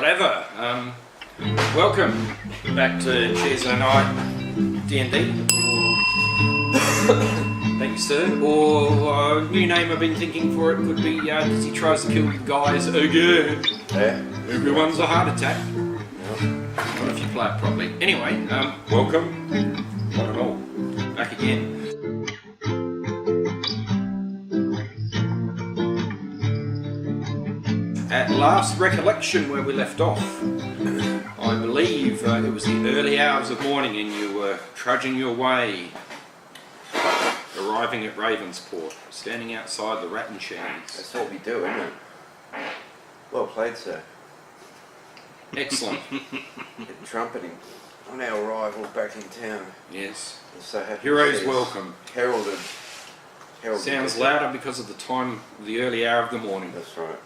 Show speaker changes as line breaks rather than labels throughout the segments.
whatever. Welcome back to Tuesday night D&D. Thank you, sir. Or a new name I've been thinking for it could be because he tries to kill the guys again.
Yeah.
Everyone's a heart attack. Not if you play it properly. Anyway, welcome. One and all. Back again. At last recollection where we left off, I believe it was the early hours of morning and you were trudging your way, arriving at Ravensport, standing outside the Rat and Cheese.
That's what we do, isn't it? Well played, sir.
Excellent.
Trumpeting on our arrival back in town.
Yes.
So happy
Heroes
to see us.
welcome.
Heralded.
Sounds louder because of the time, the early hour of the morning.
That's right.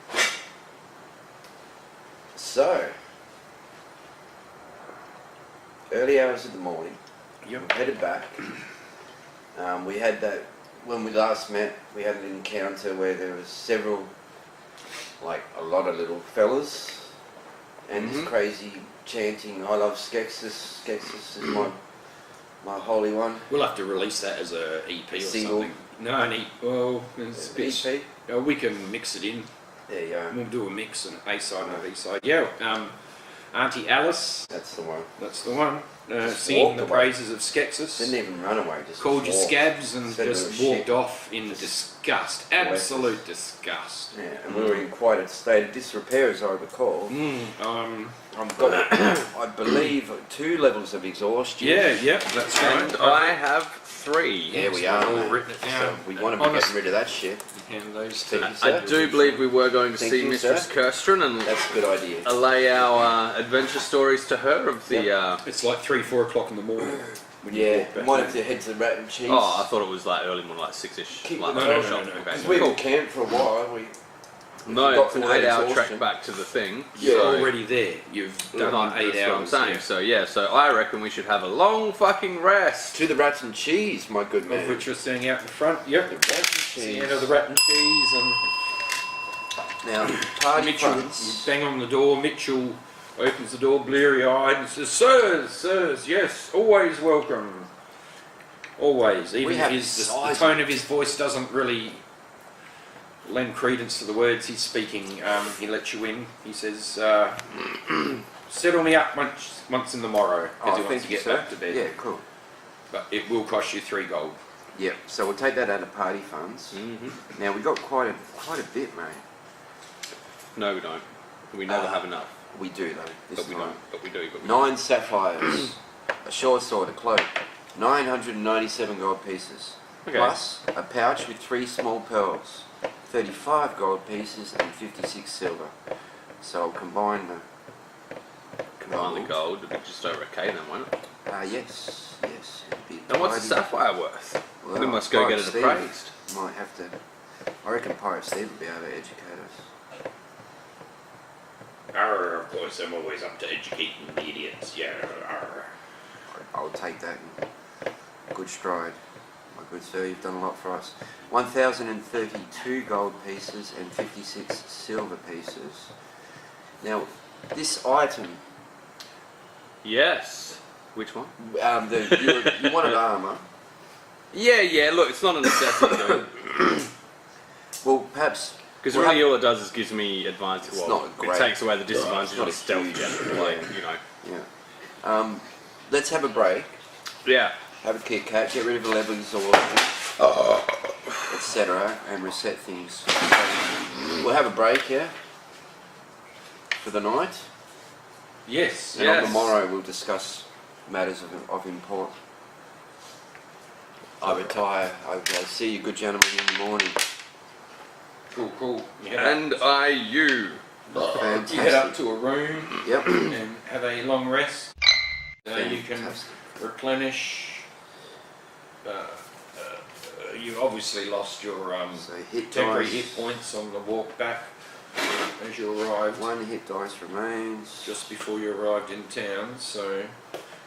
So, early hours of the morning,
Yep.
headed back. We had that, when we last met, we had an encounter where there was several, like a lot of little fellas, and this crazy chanting, I love Skeksis, Skeksis is my holy one.
We'll have to release that as a EP or
Single.
something. No, an EP. Well, it's a bit,
EP?
we can mix it in.
There you go.
We'll do a mix, an A side and a B side. Yeah, Aunty Alice,
That's the one.
that's the one. Singing
walked
the
away.
praises of Skeksis.
Didn't even run away, just
Called you
walked.
scabs and
Said
just
there was
walked
shit.
off in disgust. Absolute disgust.
Yeah, and we were in quite a state of disrepair, as I recall.
I've
Got, I believe, 2 levels of exhaustion.
yeah, that's right.
And I have 3.
Yeah, we
So
are.
we've all
mate.
written it down.
So we want to be
Honest-
getting rid of that shit.
And those
Thank
two.
you, sir.
I do believe we were going to
Thank
see
you,
Mistress
sir.
Kirstrin and
That's a good idea.
allay our adventure stories to her of the...
It's like 3-4 o'clock in the morning. When you
Yeah,
walk back
might
home.
have to head to the Rat and Cheese.
Oh, I thought it was like early morning, like 6ish.
Keep-
Like,
no,
no,
shop.
no.
Okay,
Because we
cool.
were camped for a while. We
No,
got
it's an
all that
8-hour
exhaustion.
trek back to the thing.
You're
so
already there. You've done
that's
8
what I'm
hours.
saying.
yeah.
So I reckon we should have a long fucking rest.
to the Rat and Cheese, my good
Of
man.
which you're standing out in front. Yep.
The Rat and
It's the
Cheese.
end of the Rat and Cheese and
Now, party
Mitchell,
fronts.
you bang on the door. Mitchell opens the door, bleary-eyed, and says, "Sirs, yes, always welcome. Always." Even
We
if
have
the
size-
tone of his voice doesn't really lend credence to the words he's speaking, he lets you in. He says, "Settle me up once in the morrow," because he wants to
thank you,
get
sir.
back to bed.
Yeah, cool.
But it will cost you 3 gold.
Yep. So we'll take that out of party funds. Now we got quite a bit, mate.
No, we don't. We never have enough.
We do though. This
But we
time.
don't. But we do. But we
9 sapphires, a short sword, a cloak, 997 gold pieces,
Okay.
plus a pouch with 3 small pearls, 35 gold pieces and 56 silver. So I'll combine the
combine the gold. It'll be just over a K then, won't it?
Yes. It'd be
And what's the
tidy.
sapphire worth?
Well,
we must go get
Pirate
it
Steve
appraised.
Might have to. I reckon Pirate Steve will be able to educate us.
Arr, of course, I'm always up to educating the idiots. Yeah, arr.
I'll take that in good stride. My good sir, you've done a lot for us. 1,032 gold pieces and 56 silver pieces. Now, this item,
Yes. Which one?
you wanted armour.
Yeah. Look, it's not a necessity.
Well, perhaps.
Because
we'll
really,
have-
all it does is gives me advantage.
It's
Well,
not
it
great.
takes away the disadvantage
It's not
of
a
stealth.
huge-
Generally, like,
yeah. Yeah. Let's have a break.
Yeah.
Have a Kit Kat. Get rid of the level exhaustion, etc., and reset things. We'll have a break, yeah, for the night.
Yes.
And on the morrow we'll discuss matters of import. I retire. I'll see you good gentlemen in the morning.
Cool. You head,
And you.
Fantastic.
you head up to a room
Yep.
and have a long rest. You can
Fantastic.
replenish. You obviously lost your
So hit
temporary
dice.
hit points on the walk back as you arrived.
1 hit dice remains.
Just before you arrived in town, so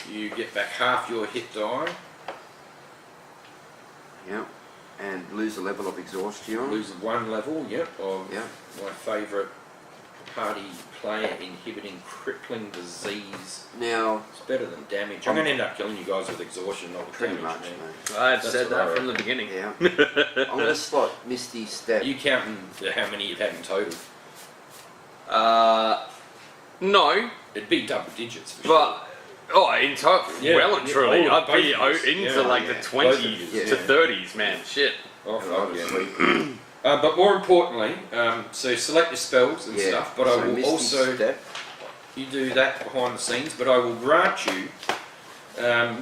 you get back half your hit die.
Yep. And lose a level of exhaustion.
Lose 1 level, of
Yep.
my favourite party player inhibiting crippling disease.
Now,
It's better than damage. I'm going to end up killing you guys with exhaustion, not with
pretty
damage,
much,
man.
mate.
I've
That's
said
what I
that from the
reckon.
beginning.
Yeah. I'm going to slot Misty Step.
Are you counting how many you've had in total?
No,
It'd be double digits for
but in total,
Yeah,
well and
yeah,
truly,
all
I'd be
both of us.
into
Yeah,
like
yeah.
the 20s
Yeah.
to 30s, man. Shit.
sure. Oh,
Oh,
fuck.
sweet.
But more importantly, so select your spells and
Yeah.
stuff, but
So
I will
Misty
also,
Step.
you do that behind the scenes, but I will grant you,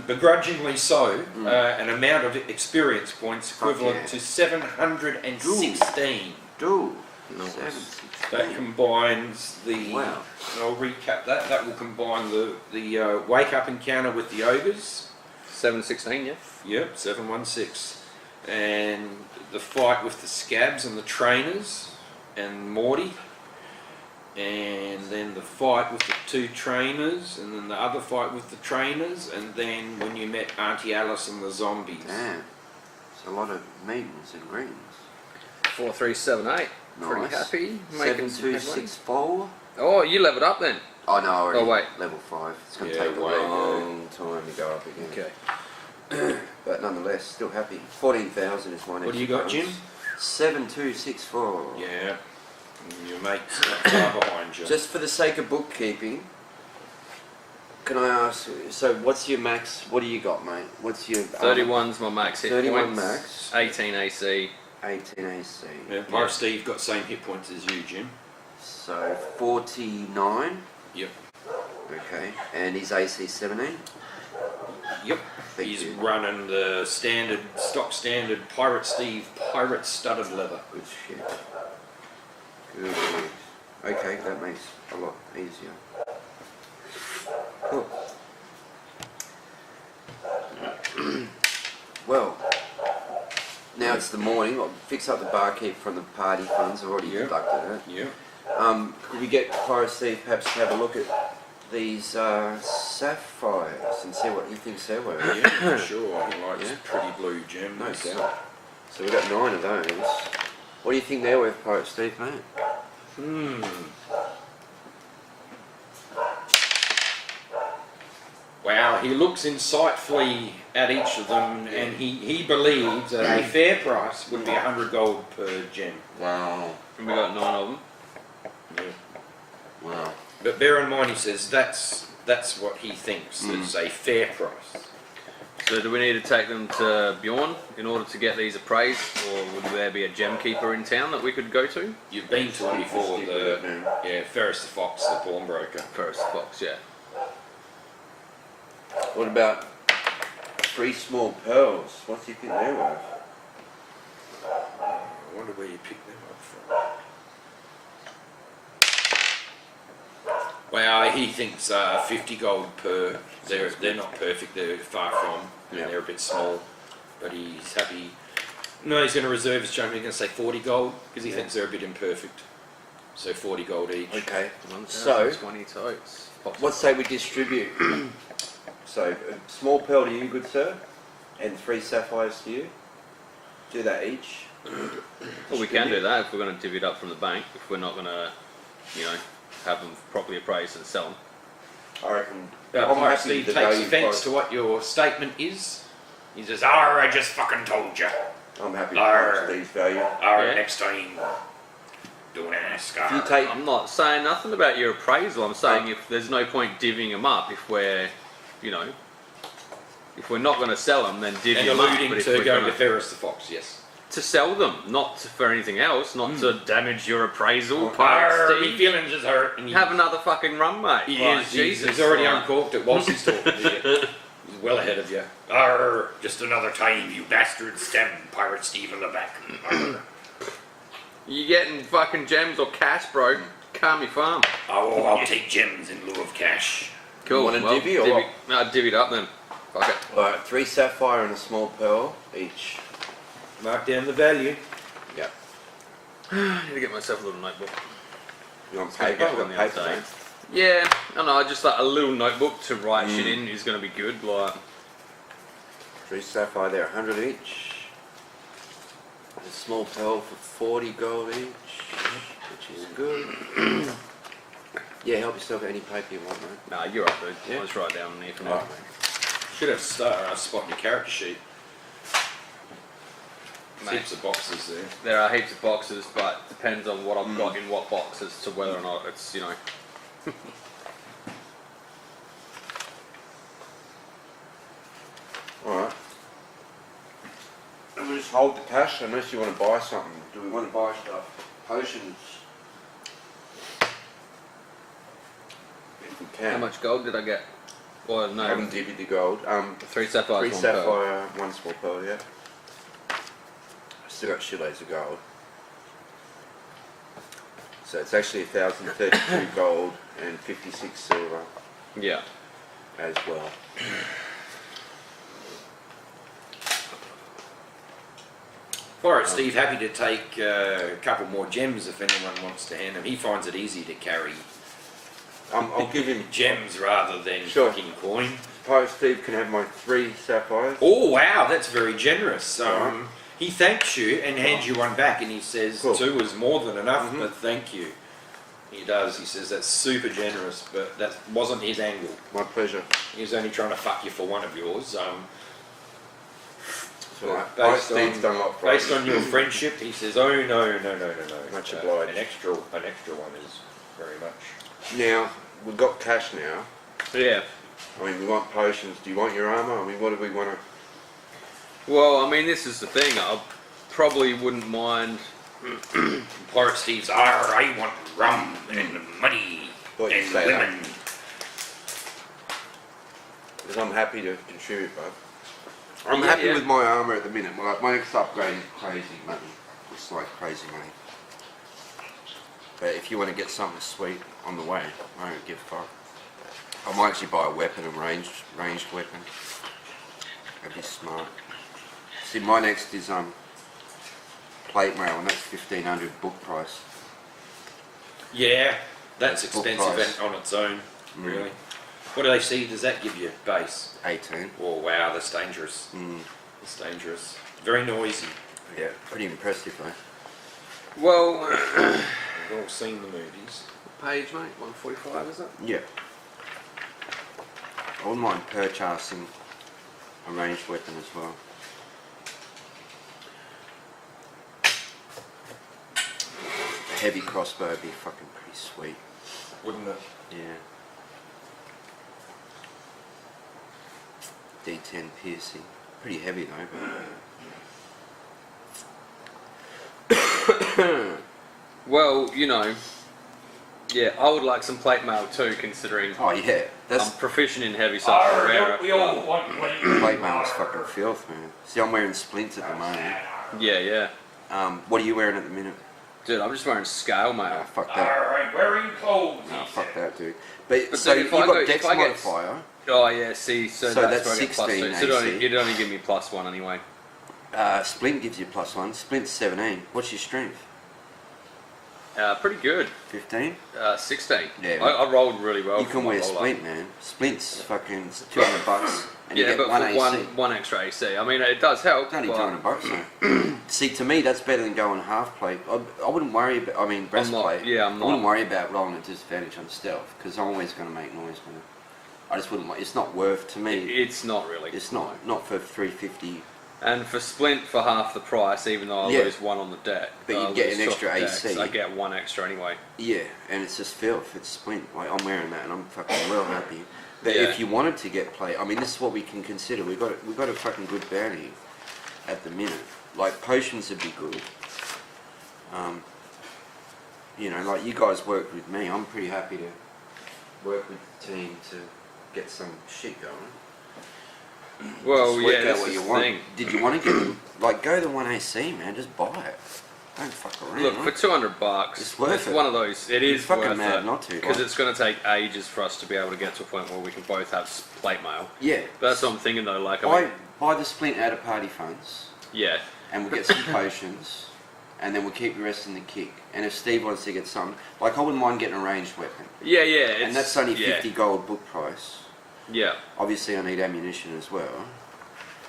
begrudgingly so, an amount of experience points equivalent
yeah.
to 716.
Do.
Nice.
716.
That combines the,
Wow.
I'll recap that, that will combine the wake up encounter with the ogres,
716, yeah.
yep, 716, and the fight with the scabs and the trainers and Morty, and then the fight with the two trainers, and then the other fight with the trainers, and then when you met Aunty Alice and the zombies.
Damn. It's a lot of meetings and greens.
4378. Pretty
Nice.
happy. Making some headway.
7264.
Oh, you leveled up then.
Oh no, already.
Oh, wait.
Level 5. It's going to
Yeah,
take a
way,
long time to go up again.
Okay.
But nonetheless, still happy. 14,000 is my next.
What do you got, Jim?
7264.
Yeah, your mate's not far behind you.
Just for the sake of bookkeeping, can I ask, so what's your max, what do you got, mate? What's your...
31's my max hit
31
points.
max.
18 AC.
18 AC.
Yeah, Pirate Steve got same hit points as you, Jim.
So 49.
Yep.
Okay. And his AC 17.
Yep.
Thank
He's
you.
running the stock standard Pirate Steve pirate studded leather.
Good shit. Good shit. Okay, that makes a lot easier. Cool. Well, now it's the morning. I'll fix up the barkeep from the party funds. I've already
Yeah.
conducted it.
Yeah.
Could we get Pirate Steve perhaps to have a look at these sapphires and see what he thinks they're worth?
Yeah, for sure. He likes
Yeah.
pretty blue gems.
No doubt. So we've got 9 of those. What do you think they're worth, Pirate Steve, mate?
Wow, he looks insightfully at each of them, and he believes that a fair price would be 100 gold per gem.
Wow.
And we got 9 of them.
Yeah.
Wow.
But bear in mind, he says that's what he thinks is a fair price.
So do we need to take them to Bjorn in order to get these appraised, or would there be a gem keeper in town that we could go to?
You've been to him before, Ferris the Fox, the pawnbroker.
First Fox, yeah.
What about 3 small pearls? What do you think they're worth?
I wonder where you picked them up from. Well, he thinks 50 gold per. They're not perfect. They're far from.
Yeah.
And they're a bit small, but he's happy. No, he's going to reserve his jump. He's going to say 40 gold because he thinks they're a bit imperfect. So 40 gold each.
Okay. So,
20 totes.
what say we distribute? So, a small pearl to you, good sir, and 3 sapphires to you. Do that each.
Well, we can do that if we're going to divvy it up from the bank. If we're not going to, have them properly appraised and sell them.
I reckon.
Pirate Steve takes offence to what your statement is. He says, "Arr, I just fucking told you.
I'm happy with
Arr.
Pirate Steve's value.
Arr,
Yeah.
next time, don't ask."
If you
Arr."
take
I'm not saying nothing about your appraisal. I'm saying if there's no point divvying them up if we're, if we're not going to sell them, then divvy
And
them up.
alluding
But if
to
we're
going
gonna-
to Ferris the Fox, yes.
to sell them, not for anything else, not to damage your appraisal.
Arr,
Pirate
me
Steve,
feelings is hurt. And
have another fucking run, mate.
He
Like,
is,
Jesus,
he's already
like-
uncorked it whilst he's talking to you. He's well ahead of you. Arr, just another time, you bastard. Stem Pirate Steve in the back. Arr.
You getting fucking gems or cash, bro? Calm your farm.
Oh, I'll take gems in lieu of cash.
Cool.
want a divvy or what?
No, divvy it up then. Fuck it.
Alright, 3 sapphire and a small pearl each.
Mark down the value.
Yep.
I need to get myself a little notebook.
You want
gonna
paper?
get
I've
one
got
the other
paper,
day.
mate.
Yeah, I don't know, just like a little notebook to write shit in is going to be good. Like,
3 sapphire there, 100 each. A small pearl for 40 gold each, which is good. Yeah, help yourself any paper you want, mate.
Nah, you're right, dude.
Yeah.
I'll just write down there for now.
Alright.
Should have a spot in your character sheet.
Mate.
Heaps of boxes there.
There are heaps of boxes, but it depends on what I've got in what boxes to whether or not it's, you know.
Alright. We'll just hold the cash unless you want to buy something. Do we want to buy stuff? Potions. If we can.
How much gold did I get? Well,
I
no,
haven't divvied the gold.
3 sapphires,
3
1 pearl.
sapphire, 1 small pearl, yeah. I still got shitloads of gold. So it's actually 1,032 gold and 56 silver
Yeah.
as well.
Alright, Steve, happy to take a couple more gems if anyone wants to hand them. He finds it easy to carry
I'll give him
gems rather than
Sure.
fucking coin.
Steve can have my 3 sapphires.
Oh wow, that's very generous.
Alright.
He thanks you and hands you one back, and he says
Cool.
2 is more than enough,
Mhm.
but thank you. He does. He says that's super generous, but that wasn't his angle.
My pleasure.
He was only trying to fuck you for one of yours.
It's alright.
Based
Steve's
on-
done a lot for
Based
us.
on your friendship, he says, "Oh no.
Much obliged.
An extra one is very much."
Now, we've got cash now.
Yeah.
I mean, we want potions. Do you want your armour? I mean, what do we want to...
Well, I mean, this is the thing. I probably wouldn't mind.
Pirate Steve's, I want rum and money
Thought you'd
and
say that.
women.
Because I'm happy to contribute, bud. I'm
Yeah,
happy
yeah.
with my armour at the minute. Like, my next upgrade is crazy money. It's like crazy money. But if you want to get something sweet on the way, I don't give a fuck. I might actually buy a weapon, a ranged weapon. That'd be smart. See, my next is plate mail, and that's 1,500 book price.
Yeah, that's
Book
expensive
price.
on its own,
Mm.
really. What do they see? Does that give you base?
18.
Oh wow, that's dangerous.
Mm.
It's dangerous. Very noisy.
Yeah, pretty impressive though.
Well,
We've all seen the movies.
page, mate, 145, is it?
Yeah. I wouldn't mind purchasing a ranged weapon as well. A heavy crossbow would be fucking pretty sweet.
Wouldn't it?
Yeah. D10 piercing. Pretty heavy though, but...
Well, you know, yeah, I would like some plate mail too, considering
Oh yeah,
I'm
that's...
proficient in heavy stuff.
Arr,
rare
don't we all want money?
Plate mail is fucking filth, man. See, I'm wearing splints at the moment.
Yeah.
What are you wearing at the minute?
Dude, I'm just wearing scale mail.
Ah, fuck that.
Alright, wearing clothes.
Nah,
he
fuck
said.
that, dude. But
But
so
then if
you've
I
got
go-
Dex
if I get-
modifier.
Oh yeah, see, so
that's
where I get plus
16
2. So it'd
AC.
it'd only give me +1 anyway.
Splint gives you +1. Splint's 17. What's your strength?
Pretty good.
15?
16.
Yeah.
I rolled really well.
You
for
can
my
wear
roller.
Splint, man. Splint's fucking $200, and you
Yeah,
get
but
1
for
AC.
one extra AC. I mean, it does help.
It's only
but
$200 though. See, to me, that's better than going half plate. I wouldn't worry about. I mean, breastplate.
yeah,
I
I'm
wouldn't
not.
worry about rolling a disadvantage on stealth because I'm always going to make noise with it. I just wouldn't. It's not worth to me.
It's not really.
It's not for 350.
And for Splint for half the price, even though I
Yeah.
lose 1 on the deck.
But you
I
get
lose
an
2
extra
off the decks,
AC.
I get 1 extra anyway.
Yeah, and it's just filth. It's Splint. Like I'm wearing that, and I'm fucking well happy. But
Yeah.
if you wanted to get plate, I mean, this is what we can consider. We got a fucking good bounty at the minute. Like potions would be good. You know, like you guys worked with me. I'm pretty happy to work with the team to get some shit going.
Well,
Just work
yeah,
out
that's
what
the
you want.
thing.
Did you want to get them? Like, go to 1AC, man. Just buy it. Don't fuck around.
Look, for $200,
It's worth it.
one of those. It is
fucking
worth
mad
it,
not to,
because
like.
it's going to take ages for us to be able to get to a point where we can both have plate mail.
Yeah.
But that's what I'm thinking though. Like, I mean,
Buy the Splint out of party funds,
yeah,
and we'll get some potions, and then we'll keep the rest in the kick. And if Steve wants to get some, like I wouldn't mind getting a ranged weapon,
yeah.
and that's only
yeah,
50 gold book price.
Yeah,
Obviously, I need ammunition as well.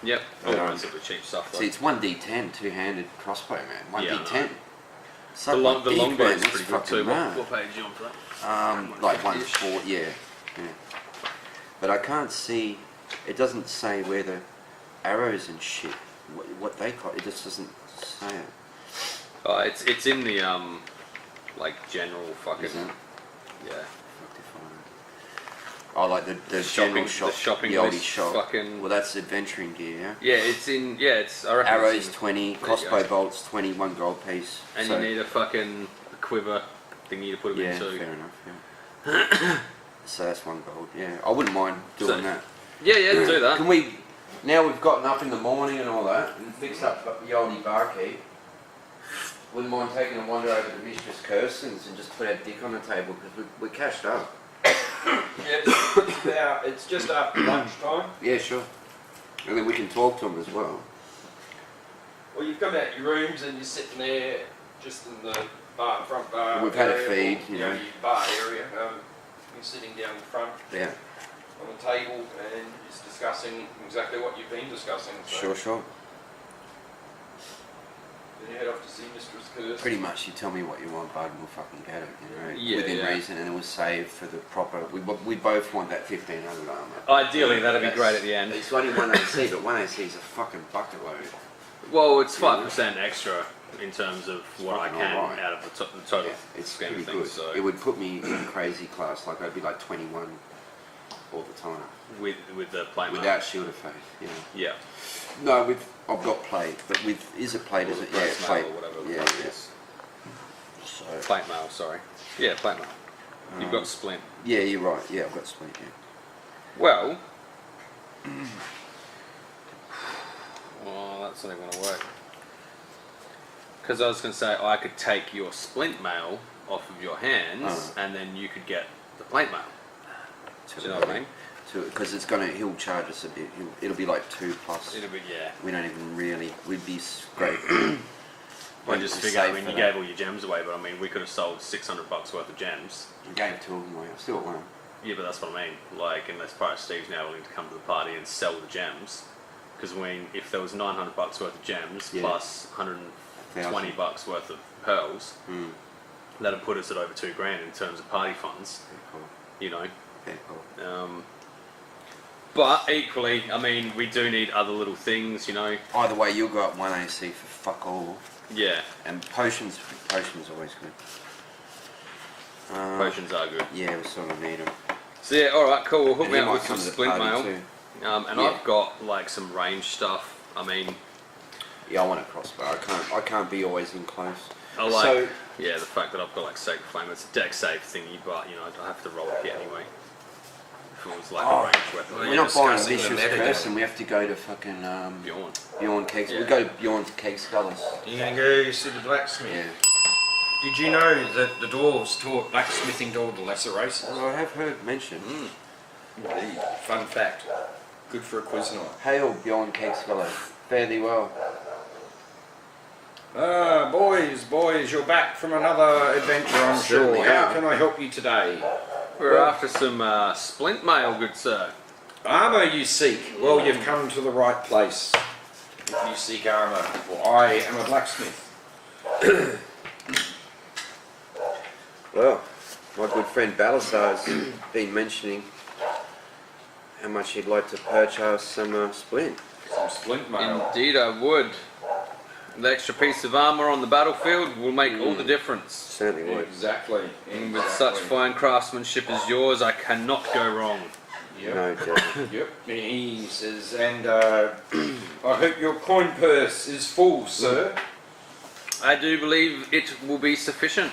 yep. All
But,
relatively cheap stuff. Though.
See, it's 1d10 two-handed crossbow, man. 1d10.
Yeah, I know. The long bow is
that's
pretty good
fucking
too.
mad.
What page are you on for that?
Like 1/4, yeah. But I can't see. It doesn't say where the arrows and shit. What they got. It just doesn't say it.
It's in the like general fucking
Isn't it?
yeah.
Oh, like the
shopping,
general shop,
the shopping
the oldie
list
shop.
fucking.
Well, that's adventuring gear, yeah.
Yeah, it's in. Yeah, it's. I reckon
Arrows
it's in,
20,
there you
crossbow
go.
bolts 20, 1 gold piece.
And
so,
you need a fucking quiver thingy to put them
yeah,
into.
fair enough. Yeah. So that's 1 gold. Yeah, I wouldn't mind doing that.
Yeah, do that.
Can we? Now we've gotten up in the morning and all that, and fixed up the oldie barkeep. Wouldn't mind taking a wander over to Mistress Kirsten's and just put our dick on the table because we're cashed up.
Yeah, it's just after lunchtime.
Yeah, sure. And then we can talk to them as well.
Well, you've come out your rooms and you're sitting there, just in the front bar.
We've had a
area,
feed,
or,
you know.
your bar area. You're sitting down the front
Yeah.
on the table and just discussing exactly what you've been discussing. So
Sure.
Then you head off to see Mistress Kirsten.
Pretty much, you tell me what you want, bud, and we'll fucking get it, you know,
Yeah,
within
yeah.
reason, and it was saved for the proper. We both want that 1500 armour.
Ideally, that'd be great at the end.
It's only 1 AC, but 1 AC is a fucking bucket load.
Well, it's 5% extra in terms of what I
fucking
can
alright.
out of the total
Yeah, it's
scheme
pretty
of things.
good.
So
It would put me in crazy class, like I'd be like 21 all the time,
with the plate mail.
without shield of faith. You know.
Yeah.
No, I've got plate, but is it plate? Is it? Yeah,
Brass mail
plate.
or whatever the
Yeah,
fuck it
yeah.
is.
So.
Plate mail, sorry. Yeah, plate mail. You've got splint.
Yeah, you're right. Yeah, I've got splint. Yeah.
Well, that's not going to work. Because I was going to say I could take your splint mail off of your hands, and then you could get the plate mail. Do you know what I mean?
Because he'll charge us a bit. It'll be like 2 plus.
It'll be, yeah.
We don't even really. We'd be great.
I just figure, I mean, you gave all your gems away, but I mean, we could have sold $600 worth of gems.
I gave 2 of them away. I've still got 1.
Yeah, but that's what I mean. Like, unless Pirate Steve's now willing to come to the party and sell the gems, because I mean, if there was $900 worth of gems plus $120 worth of pearls, that'd put us at over $2,000 in terms of party funds.
Cool.
You know.
Okay, cool.
But equally, I mean, we do need other little things, you know.
Either way, you'll go up 1 AC for fuck all.
Yeah.
And potions always good.
Potions are good.
Yeah, we sort of need them.
So yeah, alright, cool. We'll hook
And
me
he
up
might
with some
come to the
splint
party
mail.
too.
And
Yeah.
I've got like some range stuff. I mean,
Yeah, I want a crossbow. I can't be always in close.
I like,
So-
yeah, the fact that I've got like Sacred Flame, it's a deck safe thingy, but you know, I have to roll a hit anyway. If it was like a range weapon.
Well,
We're
you're
not buying
discussing the
Vicious
metagame.
Curse, and we have to go to fucking
Bjorn.
Beyond Kegs.
Yeah.
We go Beyond Kegs Scullers.
You're going to go see the blacksmith.
Yeah.
Did you know that the dwarves taught blacksmithing to all the lesser races?
Well, I have heard mention.
Indeed. Fun fact. Good for a quiz night.
Hail Beyond Kegs Scullers. Fare thee well.
Boys, you're back from another adventure, I'm sure.
Certainly
How
are.
can I help you today?
We're after some splint mail, good sir.
Armour you seek. Well, you've come to the right place. If you seek armour, well, I am a blacksmith.
Well, my good friend Balasar's been mentioning how much he'd like to purchase some splint.
Some splint mail.
Indeed, I would. The extra piece of armour on the battlefield will make all the difference.
Certainly would.
Exactly.
And with such fine craftsmanship as yours, I cannot go wrong.
Yep.
No doubt.
Yep. He says, and I hope your coin purse is full, sir.
I do believe it will be sufficient.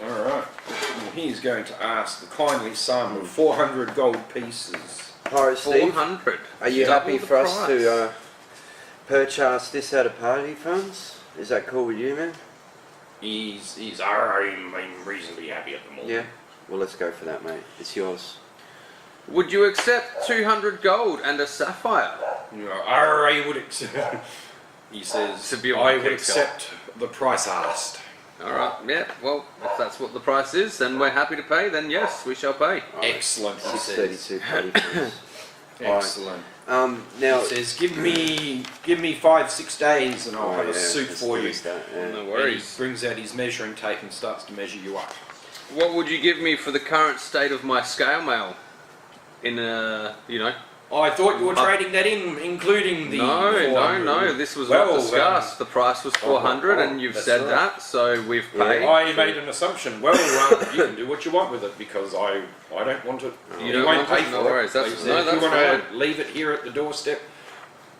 Alright. Well, he's going to ask the kindly sum of 400 gold pieces.
Pirate Steve,
400.
are you
Double
happy
the
for us
price.
to purchase this out of party funds? Is that cool with you, man?
I'm reasonably happy at the moment.
Yeah. Well, let's go for that, mate. It's yours.
Would you accept 200 gold and a sapphire?
You know, I would accept. He says,
To be on
I
the
would
cake scale.
accept the price asked.
Alright, yeah, well, if that's what the price is, then we're happy to pay, then yes, we shall pay.
Excellent, he says.
632 party funds.
Excellent.
Now
He says, give me 5-6 days and I'll have a suit for you.
No
And
worries.
he brings out his measuring tape and starts to measure you up.
What would you give me for the current state of my scale mail? In
I thought you were trading that in, including the.
No. This was not discussed. The price was 400, and you've
that's
said
right.
that, so we've paid.
I made an assumption. Well, you can do what you want with it because I don't want it.
You
You
don't
won't
want
pay
it?
for
No
it.
worries.
They
That's-
said,
no,
if
that's
you want
fine.
to leave it here at the doorstep.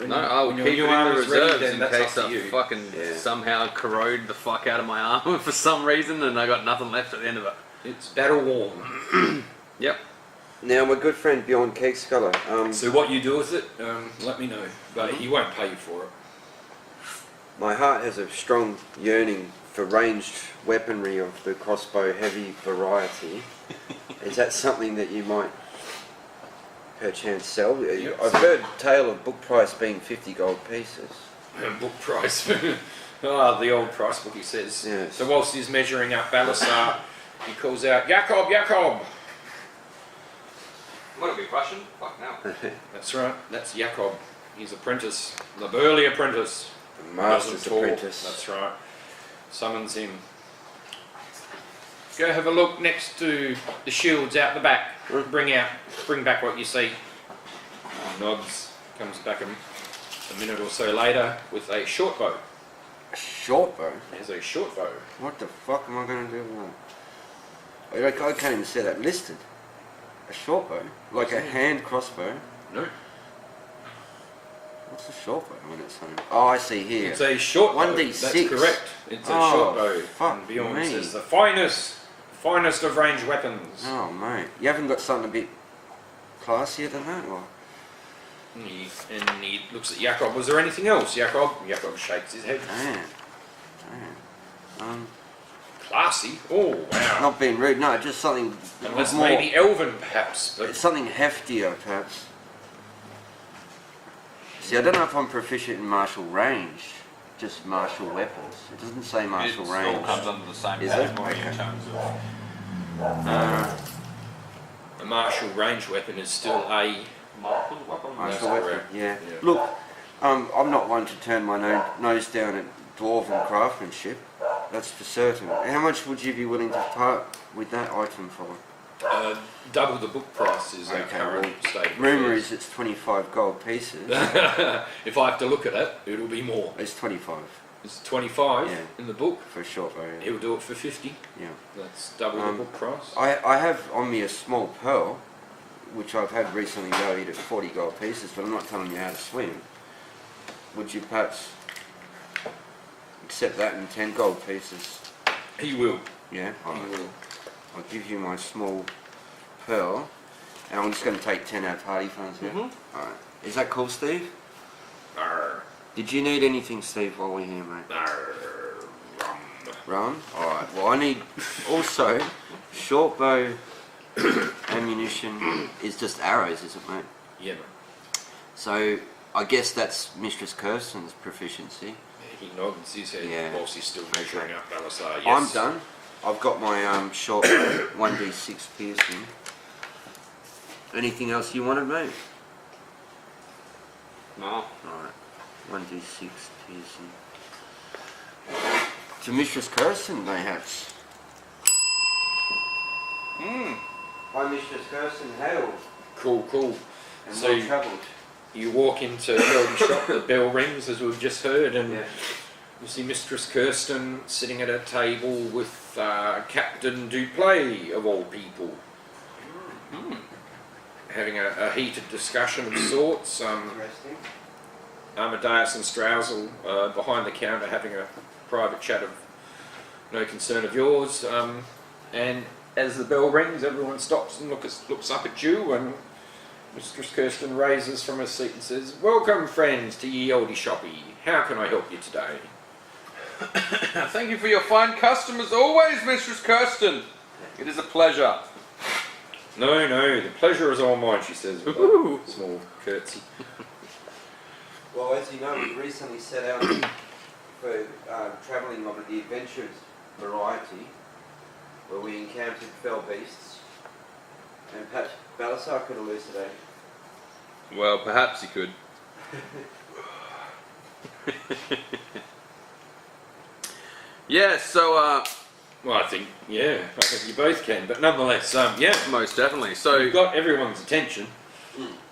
No, I'll
when
keep it
your
in the
arm is ready,
reserves
then
in
that's
case
up to
I
you.
fucking
Yeah.
somehow corrode the fuck out of my arm for some reason, and I got nothing left at the end of it.
It's battle worn.
Yep.
Now, my good friend Bjorn Keegsculler,
So what you do with it, let me know. But he won't pay you for it.
my heart has a strong yearning for ranged weaponry of the crossbow heavy variety. Is that something that you might perchance sell?
Yep.
I've heard tale of book price being 50 gold pieces.
Book price. The old price book, he says.
Yes.
So whilst he's measuring up Balasar, he calls out, Jakob, Jakob!
What are we Russian? Fuck now.
That's right, that's Jakob. He's apprentice, the burly apprentice.
The master's
Doesn't talk.
apprentice.
That's right. Summons him. Go have a look next to the shields out the back. Bring back what you see. He nods, comes back a minute or so later with a short bow.
A short bow?
There's a short bow.
What the fuck am I going to do with that? I can't even see that listed. A short bow? Like a hand crossbow?
No.
What's a short bow when it's home? Oh, I see here.
It's a short bow.
1d6.
That's correct. It's a
Oh,
short bow.
fuck
And Bjorn
me.
says the finest of ranged weapons.
Oh, mate. You haven't got something a bit classier than that? Or?
And he looks at Jakob. Was there anything else, Jakob? Jakob shakes his head.
Damn.
Classy. Oh, wow.
Not being rude, no, just something
Unless
more,
maybe Elven, perhaps. But
something heftier, perhaps. See, I don't know if I'm proficient in martial range, just martial weapons. It doesn't say martial range.
It all comes under the same
Is it?
category
Okay.
in terms of
a martial range weapon is still a.
martial weapon.
Martial
That's
weapon,
correct.
yeah.
Yeah.
Look, I'm not one to turn my nose down at dwarven craftsmanship. That's for certain. How much would you be willing to part with that item for?
Double the book price is our
Okay,
current
well,
state of
Rumour
affairs.
is it's 25 gold pieces.
If I have to look at it, it'll be more.
It's 25
It's 25
Yeah.
in the book.
for a short bow. Yeah.
He'll do it for 50.
Yeah.
That's double the book price.
I have on me a small pearl, which I've had recently valued at 40 gold pieces, but I'm not telling you how to swim. Would you perhaps accept that in 10 gold pieces?
He will.
Yeah?
He
Alright.
will.
I'll give you my small pearl, and I'm just going to take 10 out of party funds here.
Mhm.
Alright. Is that cool, Steve?
Arr,
Did you need anything, Steve, while we're here, mate?
arr, rum.
Rum? Alright, well I need also short bow ammunition is just arrows, isn't it, mate?
Yeah, man.
So I guess that's Mistress Kirsten's proficiency.
He nods his head
Yeah.
whilst he's still measuring up Balasar. Yes.
I'm done. I've got my short 1d6 piercing. Anything else you wanted, mate?
No.
Alright, 1d6 piercing. To Mistress Kirsten, perhaps. Hi, Mistress Kirsten, hail.
Cool.
And
So
well travelled.
you walk into the building shop, the bell rings as we've just heard, and
Yeah.
you see Mistress Kirsten sitting at a table with Captain Duplay, of all people. Having a heated discussion of sorts.
Interesting.
Amadeus and Straussel behind the counter having a private chat of no concern of yours. And as the bell rings, everyone stops and looks up at you, and Mistress Kirsten raises from her seat and says, "Welcome, friends, to ye oldie shoppy. How can I help you today?"
Thank you for your fine custom as always, Mistress Kirsten. It is a pleasure.
No, the pleasure is all mine, she says with
Ooh.
a small curtsy.
Well, as you know, we recently set out for travelling of the adventures variety, where we encountered fell beasts, and perhaps Balasar could elucidate
Well, perhaps you could. Yeah, so
Well, I think you both can, but nonetheless, yeah,
most definitely. So
you've got everyone's attention.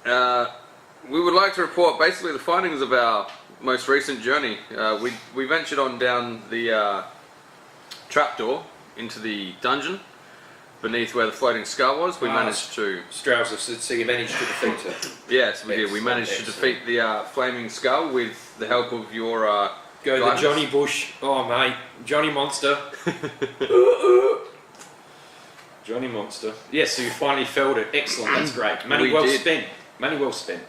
we would like to report basically the findings of our most recent journey. We ventured on down the trapdoor into the dungeon beneath where the floating skull was. We managed to...
Strauss, so you managed to defeat her.
Yes, we did. We managed to defeat the flaming skull with the help of your
Go
guidance.
the Johnny Bush. Oh, mate. Johnny Monster. Johnny Monster. Yes, so you finally felled it. Excellent. That's great. Money
We
well
did.
spent. Money well spent.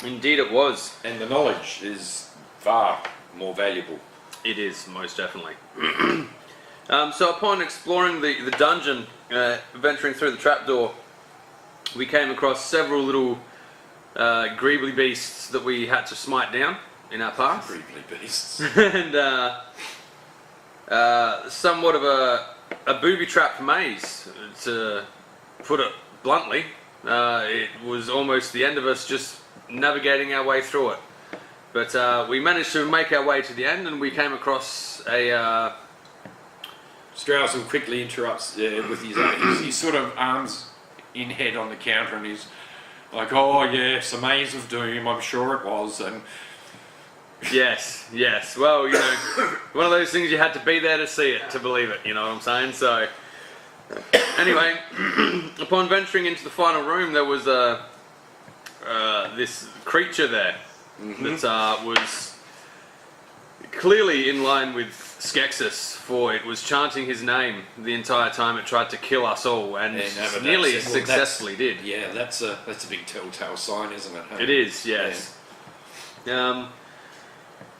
Indeed it was.
And the knowledge is far more valuable.
It is, most definitely. So upon exploring the dungeon, venturing through the trapdoor, we came across several little greebly beasts that we had to smite down in our path.
Greebly beasts.
And somewhat of a booby-trapped maze, to put it bluntly. It was almost the end of us just navigating our way through it. But we managed to make our way to the end, and we came across a...
Strauss quickly interrupts with his sort of arms in head on the counter, and he's like, "Oh yes, a maze of doom. I'm sure it was." And
Yes. Well, you know, one of those things you had to be there to see it, to believe it, you know what I'm saying? So, anyway, upon venturing into the final room, there was this creature there that was clearly in line with Skeksis, for it was chanting his name the entire time it tried to kill us all, and nearly successfully did.
Yeah, that's a big telltale sign, isn't it? Huh?
It is, yes.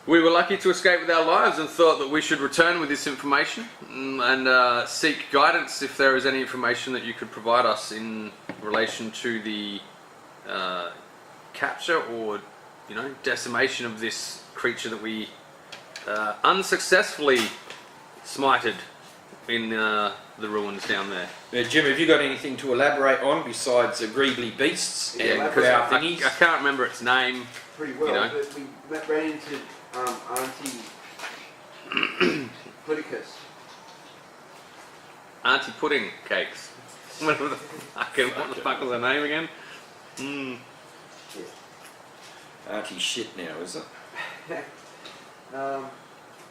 We were lucky to escape with our lives and thought that we should return with this information and seek guidance if there is any information that you could provide us in relation to the capture or, you know, decimation of this creature that we unsuccessfully smited in the ruins down there.
Jim, have you got anything to elaborate on besides greebly beasts and cow thingies?
I can't remember its name.
Pretty well,
You know.
but we ran into Aunty Puddicus.
Auntie Pudding Cakes. What the fuck was her name again?
Auntie shit now, is it?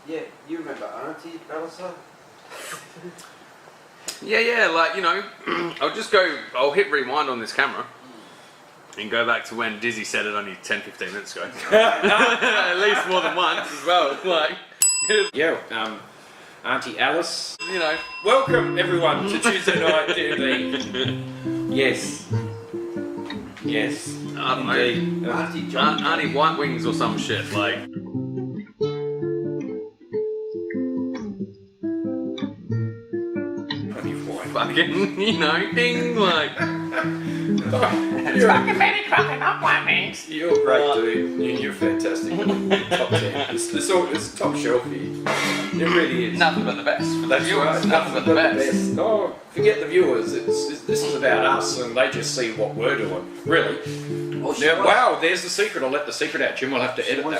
Yeah, you remember Aunty Alice?
Yeah, like, you know, I'll hit rewind on this camera and go back to when Dizzy said it only 10-15 minutes ago. At least more than once as well. Like,
Yeah, Aunty Alice.
you know.
Welcome everyone to Tuesday Night D&D. Yes. Yes.
I don't know.
Indeed.
Aunty John.
Auntie White Wings or some shit, like. Fucking, you know, things like.
It's fucking very cracking up, White Wings. You're great, dude. You're fantastic. Top 10. It's top shelf here. It really is.
Nothing but the best for the
That's
viewers.
right.
Nothing but the best.
Oh, forget the viewers. This is about us, and they just see what we're doing. Really.
Oh, she
Now,
was.
wow, there's the secret. I'll let the secret out, Jim. We'll have to edit that one.